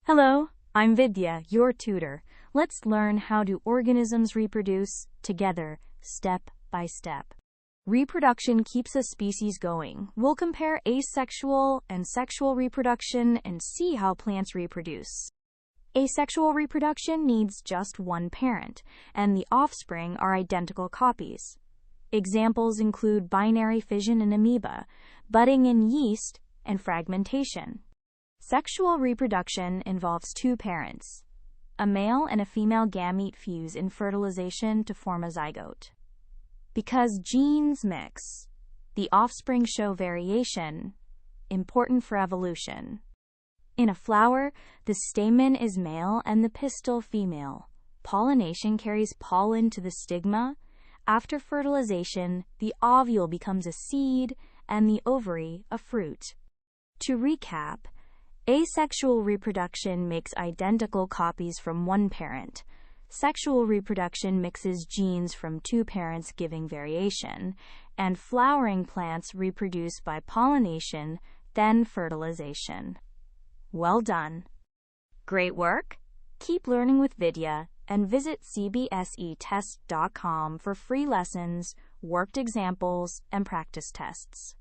Hello, I'm Vidya, your tutor. Let's learn how do organisms reproduce together, step by step. Reproduction keeps a species going. We'll compare asexual and sexual reproduction and see how plants reproduce. Asexual reproduction needs just one parent, and the offspring are identical copies. Examples include binary fission in amoeba, budding in yeast, and fragmentation. Sexual reproduction involves two parents. A male and a female gamete fuse in fertilization to form a zygote. Because genes mix, the offspring show variation, important for evolution. In a flower, the stamen is male and the pistil female. Pollination carries pollen to the stigma. After fertilization, the ovule becomes a seed and the ovary a fruit. To recap, asexual reproduction makes identical copies from one parent. Sexual reproduction mixes genes from two parents giving variation, and flowering plants reproduce by pollination, then fertilization. Well done! Great work! Keep learning with Vidya and visit CBSETest.com for free lessons, worked examples, and practice tests.